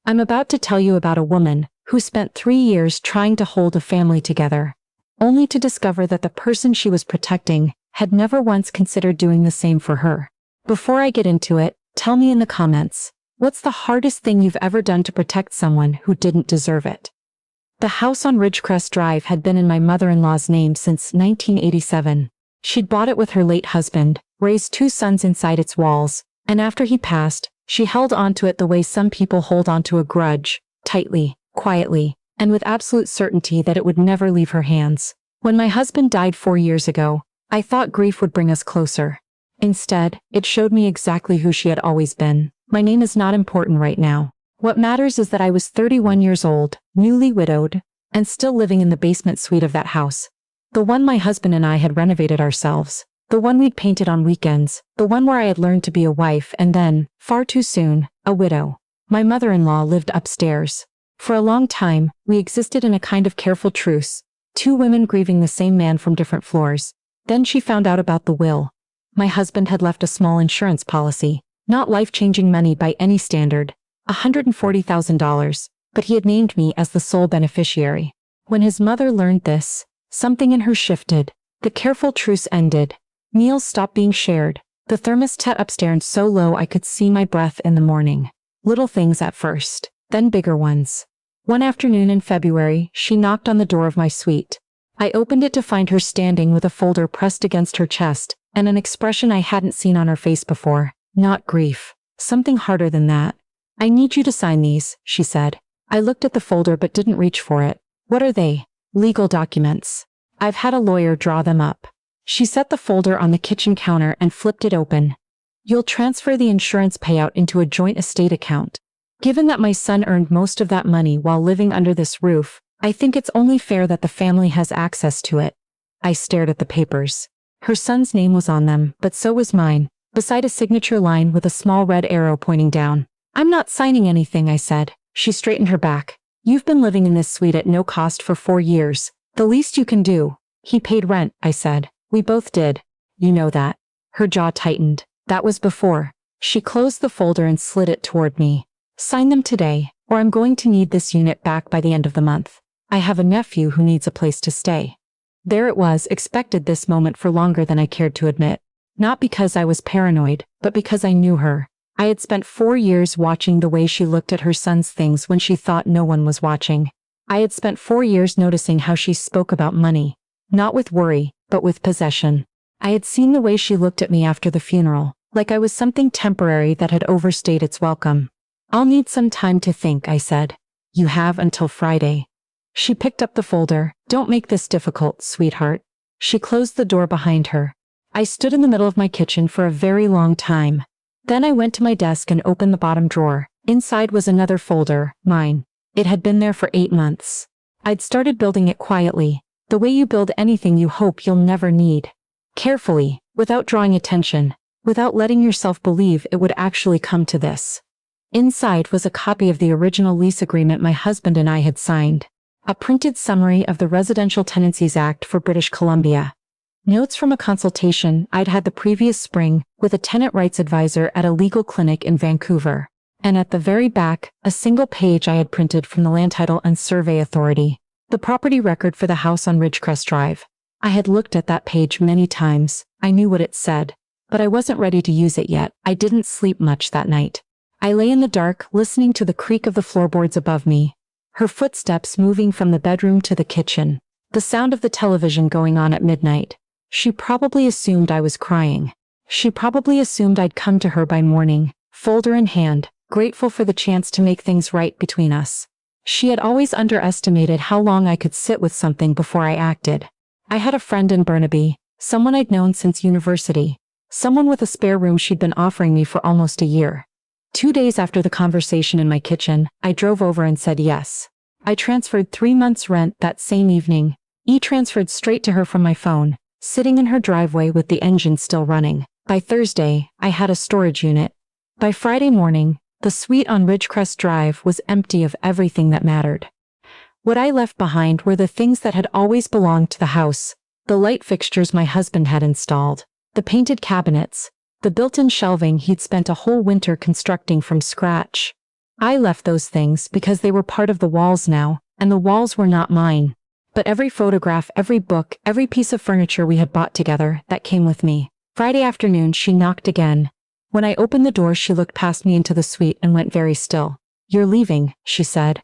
I'm about to tell you about a woman who spent 3 years trying to hold a family together, only to discover that the person she was protecting had never once considered doing the same for her. Before I get into it, tell me in the comments, what's the hardest thing you've ever done to protect someone who didn't deserve it? The house on Ridgecrest Drive had been in my mother-in-law's name since 1987. She'd bought it with her late husband, raised 2 sons inside its walls, and after he passed, she held onto it the way some people hold onto a grudge, tightly, quietly, and with absolute certainty that it would never leave her hands. When my husband died 4 years ago, I thought grief would bring us closer. Instead, it showed me exactly who she had always been. My name is not important right now. What matters is that I was 31 years old, newly widowed, and still living in the basement suite of that house. The one my husband and I had renovated ourselves. The one we'd painted on weekends, the one where I had learned to be a wife and then, far too soon, a widow. My mother-in-law lived upstairs. For a long time, we existed in a kind of careful truce, 2 women grieving the same man from different floors. Then she found out about the will. My husband had left a small insurance policy, not life-changing money by any standard, $140,000, but he had named me as the sole beneficiary. When his mother learned this, something in her shifted. The careful truce ended. Meals stopped being shared. The thermostat upstairs so low I could see my breath in the morning. Little things at first, then bigger ones. One afternoon in February, she knocked on the door of my suite. I opened it to find her standing with a folder pressed against her chest, and an expression I hadn't seen on her face before. Not grief. Something harder than that. I need you to sign these, she said. I looked at the folder but didn't reach for it. What are they? Legal documents. I've had a lawyer draw them up. She set the folder on the kitchen counter and flipped it open. You'll transfer the insurance payout into a joint estate account. Given that my son earned most of that money while living under this roof, I think it's only fair that the family has access to it. I stared at the papers. Her son's name was on them, but so was mine, beside a signature line with a small red arrow pointing down. I'm not signing anything, I said. She straightened her back. You've been living in this suite at no cost for 4 years. The least you can do. He paid rent, I said. We both did. You know that. Her jaw tightened. That was before. She closed the folder and slid it toward me. Sign them today, or I'm going to need this unit back by the end of the month. I have a nephew who needs a place to stay. There it was, expected this moment for longer than I cared to admit. Not because I was paranoid, but because I knew her. I had spent 4 years watching the way she looked at her son's things when she thought no one was watching. I had spent 4 years noticing how she spoke about money. Not with worry, but with possession. I had seen the way she looked at me after the funeral, like I was something temporary that had overstayed its welcome. I'll need some time to think, I said. You have until Friday. She picked up the folder. Don't make this difficult, sweetheart. She closed the door behind her. I stood in the middle of my kitchen for a very long time. Then I went to my desk and opened the bottom drawer. Inside was another folder, mine. It had been there for 8 months. I'd started building it quietly, the way you build anything you hope you'll never need. Carefully, without drawing attention, without letting yourself believe it would actually come to this. Inside was a copy of the original lease agreement my husband and I had signed. A printed summary of the Residential Tenancies Act for British Columbia. Notes from a consultation I'd had the previous spring with a tenant rights advisor at a legal clinic in Vancouver. And at the very back, a single page I had printed from the Land Title and Survey Authority. The property record for the house on Ridgecrest Drive. I had looked at that page many times. I knew what it said. But I wasn't ready to use it yet. I didn't sleep much that night. I lay in the dark, listening to the creak of the floorboards above me. Her footsteps moving from the bedroom to the kitchen. The sound of the television going on at midnight. She probably assumed I was crying. She probably assumed I'd come to her by morning, folder in hand, grateful for the chance to make things right between us. She had always underestimated how long I could sit with something before I acted. I had a friend in Burnaby, someone I'd known since university, someone with a spare room she'd been offering me for almost a year. 2 days after the conversation in my kitchen, I drove over and said yes. I transferred 3 months' rent that same evening, transferred straight to her from my phone, sitting in her driveway with the engine still running. By Thursday, I had a storage unit. By Friday morning, the suite on Ridgecrest Drive was empty of everything that mattered. What I left behind were the things that had always belonged to the house, the light fixtures my husband had installed, the painted cabinets, the built-in shelving he'd spent a whole winter constructing from scratch. I left those things because they were part of the walls now, and the walls were not mine. But every photograph, every book, every piece of furniture we had bought together, that came with me. Friday afternoon, she knocked again. When I opened the door, she looked past me into the suite and went very still. "You're leaving," she said.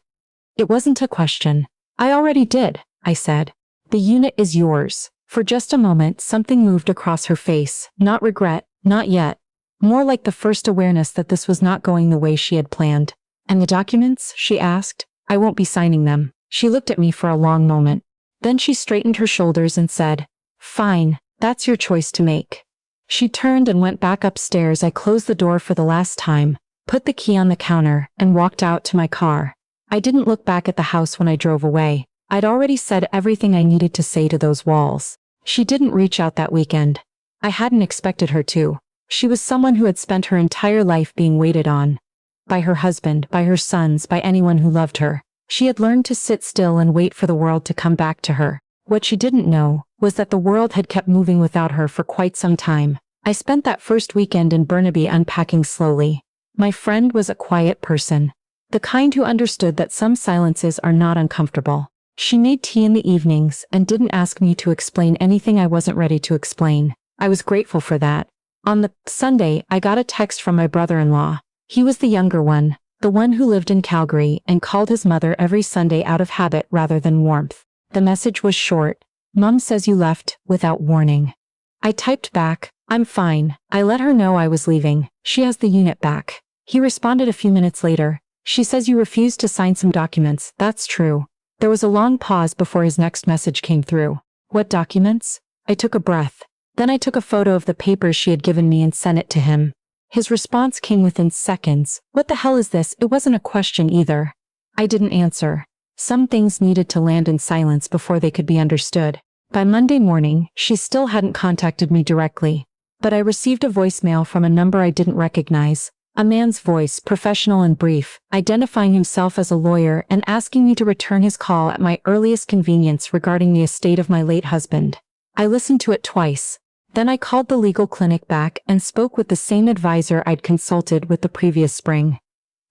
It wasn't a question. "I already did," I said. "The unit is yours." For just a moment, something moved across her face. Not regret, not yet. More like the first awareness that this was not going the way she had planned. "And the documents?" she asked. "I won't be signing them." She looked at me for a long moment. Then she straightened her shoulders and said, "Fine, that's your choice to make." She turned and went back upstairs. I closed the door for the last time, put the key on the counter, and walked out to my car. I didn't look back at the house when I drove away. I'd already said everything I needed to say to those walls. She didn't reach out that weekend. I hadn't expected her to. She was someone who had spent her entire life being waited on. By her husband, by her sons, by anyone who loved her. She had learned to sit still and wait for the world to come back to her. What she didn't know was that the world had kept moving without her for quite some time. I spent that first weekend in Burnaby unpacking slowly. My friend was a quiet person. The kind who understood that some silences are not uncomfortable. She made tea in the evenings and didn't ask me to explain anything I wasn't ready to explain. I was grateful for that. On the Sunday, I got a text from my brother-in-law. He was the younger one, the one who lived in Calgary and called his mother every Sunday out of habit rather than warmth. The message was short. "Mom says you left without warning." I typed back, "I'm fine." I let her know I was leaving. "She has the unit back." He responded a few minutes later. "She says you refused to sign some documents." "That's true." There was a long pause before his next message came through. "What documents?" I took a breath. Then I took a photo of the papers she had given me and sent it to him. His response came within seconds. "What the hell is this?" It wasn't a question either. I didn't answer. Some things needed to land in silence before they could be understood. By Monday morning, she still hadn't contacted me directly. But I received a voicemail from a number I didn't recognize. A man's voice, professional and brief, identifying himself as a lawyer and asking me to return his call at my earliest convenience regarding the estate of my late husband. I listened to it twice. Then I called the legal clinic back and spoke with the same advisor I'd consulted with the previous spring.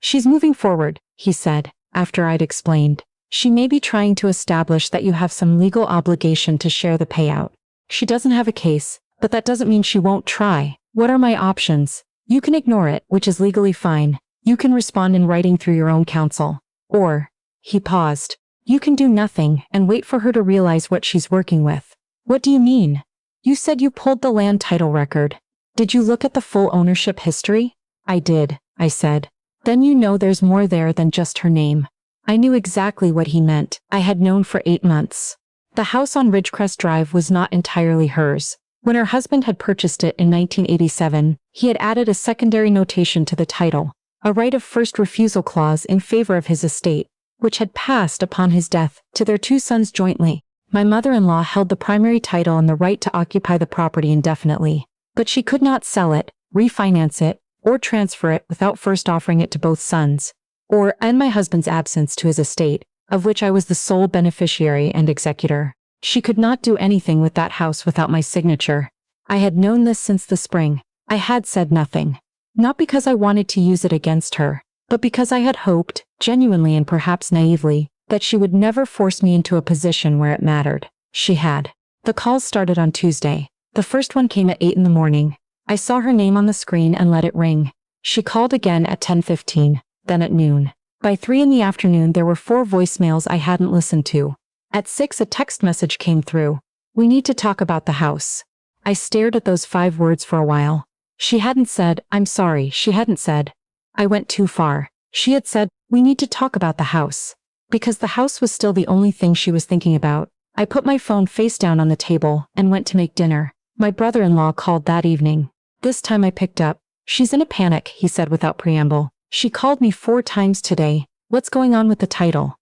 "She's moving forward," he said, after I'd explained. "She may be trying to establish that you have some legal obligation to share the payout. She doesn't have a case, but that doesn't mean she won't try. What are my options? You can ignore it, which is legally fine. You can respond in writing through your own counsel. Or," he paused, "you can do nothing and wait for her to realize what she's working with." "What do you mean?" "You said you pulled the land title record. Did you look at the full ownership history?" "I did," I said. "Then you know there's more there than just her name." I knew exactly what he meant. I had known for 8 months. The house on Ridgecrest Drive was not entirely hers. When her husband had purchased it in 1987, he had added a secondary notation to the title, a right of first refusal clause in favor of his estate, which had passed upon his death to their 2 sons jointly. My mother-in-law held the primary title and the right to occupy the property indefinitely, but she could not sell it, refinance it, or transfer it without first offering it to both sons, or, in my husband's absence, to his estate, of which I was the sole beneficiary and executor. She could not do anything with that house without my signature. I had known this since the spring. I had said nothing. Not because I wanted to use it against her, but because I had hoped, genuinely and perhaps naively, that she would never force me into a position where it mattered. She had. The calls started on Tuesday. The first one came at 8 in the morning. I saw her name on the screen and let it ring. She called again at 10:15, then at noon. By 3 in the afternoon there were 4 voicemails I hadn't listened to. At 6 a text message came through. "We need to talk about the house." I stared at those 5 words for a while. She hadn't said, "I'm sorry." She hadn't said, "I went too far." She had said, "We need to talk about the house." Because the house was still the only thing she was thinking about, I put my phone face down on the table and went to make dinner. My brother-in-law called that evening. This time I picked up. "She's in a panic," he said without preamble. "She called me 4 times today. What's going on with the title?"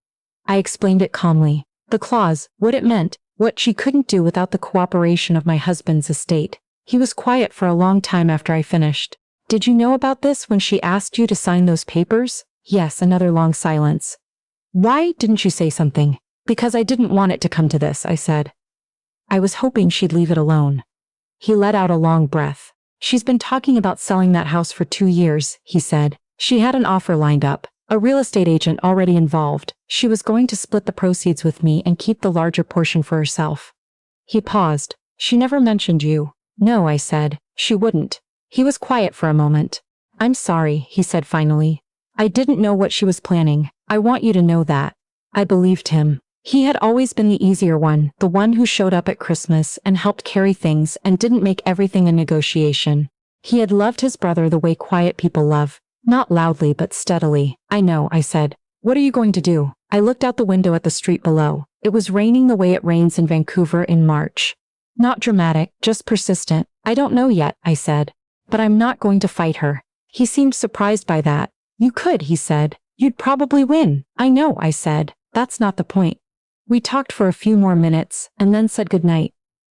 I explained it calmly. The clause, what it meant, what she couldn't do without the cooperation of my husband's estate. He was quiet for a long time after I finished. "Did you know about this when she asked you to sign those papers?" "Yes." Another long silence. "Why didn't you say something?" "Because I didn't want it to come to this," I said. "I was hoping she'd leave it alone." He let out a long breath. "She's been talking about selling that house for 2 years," he said. "She had an offer lined up. A real estate agent already involved. She was going to split the proceeds with me and keep the larger portion for herself. He paused. She never mentioned you. No, I said. She wouldn't. He was quiet for a moment. I'm sorry, he said finally. I didn't know what she was planning. I want you to know that. I believed him. He had always been the easier one, the one who showed up at Christmas and helped carry things and didn't make everything a negotiation. He had loved his brother the way quiet people love, not loudly but steadily. I know, I said. What are you going to do? I looked out the window at the street below. It was raining the way it rains in Vancouver in March. Not dramatic, just persistent. I don't know yet, I said. But I'm not going to fight her. He seemed surprised by that. You could, he said. You'd probably win. I know, I said. That's not the point. We talked for a few more minutes and then said goodnight.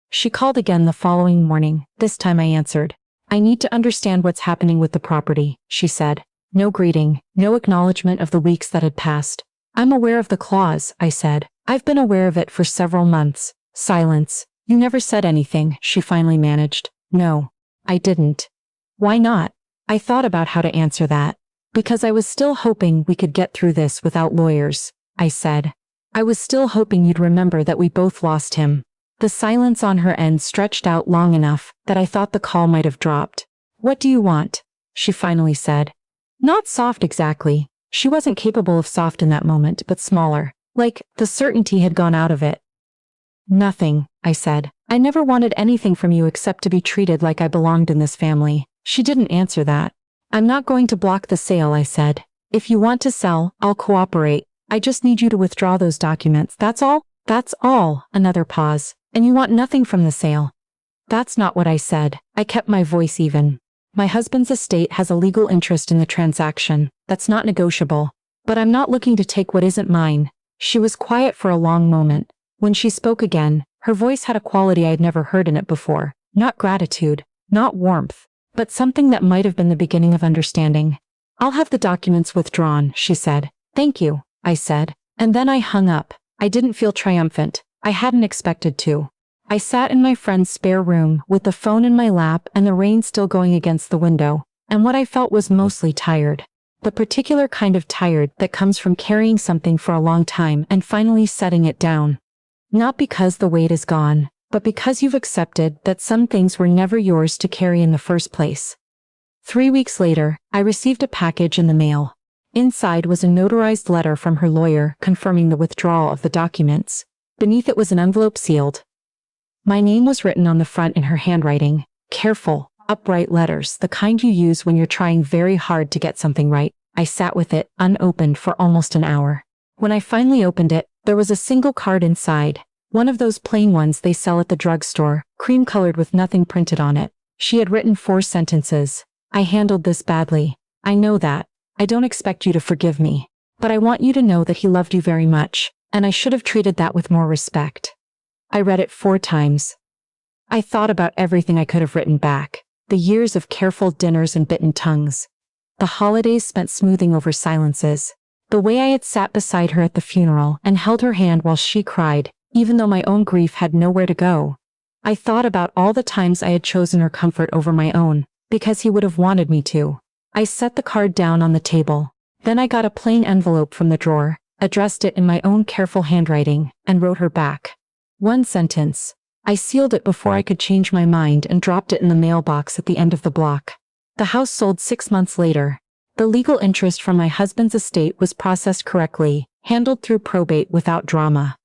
She called again the following morning. This time I answered. I need to understand what's happening with the property, she said. No greeting, no acknowledgement of the weeks that had passed. I'm aware of the clause, I said. I've been aware of it for several months. Silence. You never said anything, she finally managed. No, I didn't. Why not? I thought about how to answer that. Because I was still hoping we could get through this without lawyers, I said. I was still hoping you'd remember that we both lost him. The silence on her end stretched out long enough that I thought the call might have dropped. What do you want? She finally said. Not soft exactly. She wasn't capable of soft in that moment, but smaller. Like, the certainty had gone out of it. Nothing, I said. I never wanted anything from you except to be treated like I belonged in this family. She didn't answer that. I'm not going to block the sale, I said. If you want to sell, I'll cooperate. I just need you to withdraw those documents, that's all? That's all. Another pause. And you want nothing from the sale. That's not what I said. I kept my voice even. My husband's estate has a legal interest in the transaction. That's not negotiable. But I'm not looking to take what isn't mine. She was quiet for a long moment. When she spoke again, her voice had a quality I'd never heard in it before. Not gratitude, not warmth, but something that might have been the beginning of understanding. I'll have the documents withdrawn, she said. Thank you, I said. And then I hung up. I didn't feel triumphant. I hadn't expected to. I sat in my friend's spare room with the phone in my lap and the rain still going against the window, and what I felt was mostly tired. The particular kind of tired that comes from carrying something for a long time and finally setting it down. Not because the weight is gone, but because you've accepted that some things were never yours to carry in the first place. 3 weeks later, I received a package in the mail. Inside was a notarized letter from her lawyer confirming the withdrawal of the documents. Beneath it was an envelope sealed. My name was written on the front in her handwriting, careful, upright letters, the kind you use when you're trying very hard to get something right. I sat with it, unopened, for almost an hour. When I finally opened it, there was a single card inside, one of those plain ones they sell at the drugstore, cream-colored with nothing printed on it. She had written 4 sentences. I handled this badly. I know that. I don't expect you to forgive me. But I want you to know that he loved you very much, and I should have treated that with more respect. I read it 4 times. I thought about everything I could have written back. The years of careful dinners and bitten tongues. The holidays spent smoothing over silences. The way I had sat beside her at the funeral and held her hand while she cried, even though my own grief had nowhere to go. I thought about all the times I had chosen her comfort over my own, because he would have wanted me to. I set the card down on the table. Then I got a plain envelope from the drawer, addressed it in my own careful handwriting, and wrote her back. 1 sentence. I sealed it before I could change my mind and dropped it in the mailbox at the end of the block. The house sold 6 months later. The legal interest from my husband's estate was processed correctly, handled through probate without drama.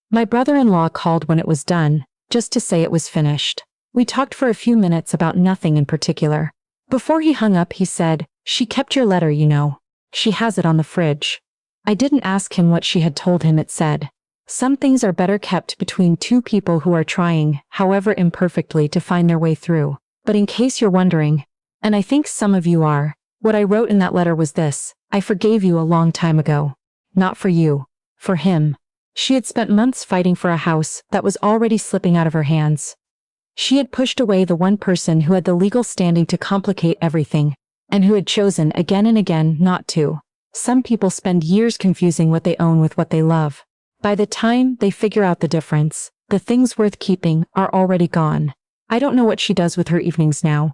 My brother-in-law called when it was done, just to say it was finished. We talked for a few minutes about nothing in particular. Before he hung up, he said, "She kept your letter, you know. She has it on the fridge." I didn't ask him what she had told him. It said, "Some things are better kept between 2 people who are trying, however imperfectly, to find their way through. But in case you're wondering, and I think some of you are, what I wrote in that letter was this: I forgave you a long time ago. Not for you. For him." She had spent months fighting for a house that was already slipping out of her hands. She had pushed away the one person who had the legal standing to complicate everything, and who had chosen again and again not to. Some people spend years confusing what they own with what they love. By the time they figure out the difference, the things worth keeping are already gone. I don't know what she does with her evenings now,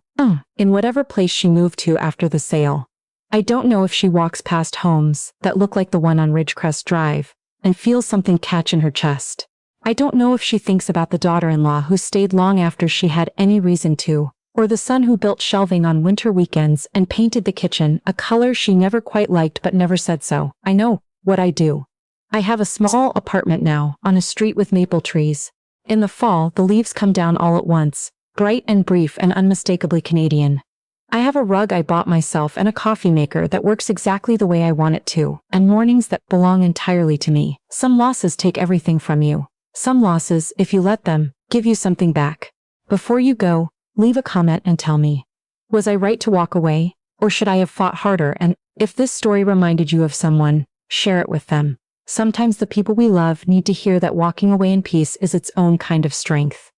in whatever place she moved to after the sale. I don't know if she walks past homes that look like the one on Ridgecrest Drive and feels something catch in her chest. I don't know if she thinks about the daughter-in-law who stayed long after she had any reason to, or the son who built shelving on winter weekends and painted the kitchen a color she never quite liked but never said so. I know what I do. I have a small apartment now on a street with maple trees. In the fall, the leaves come down all at once, bright and brief and unmistakably Canadian. I have a rug I bought myself and a coffee maker that works exactly the way I want it to, and mornings that belong entirely to me. Some losses take everything from you. Some losses, if you let them, give you something back. Before you go, leave a comment and tell me. Was I right to walk away, or should I have fought harder? And if this story reminded you of someone, share it with them. Sometimes the people we love need to hear that walking away in peace is its own kind of strength.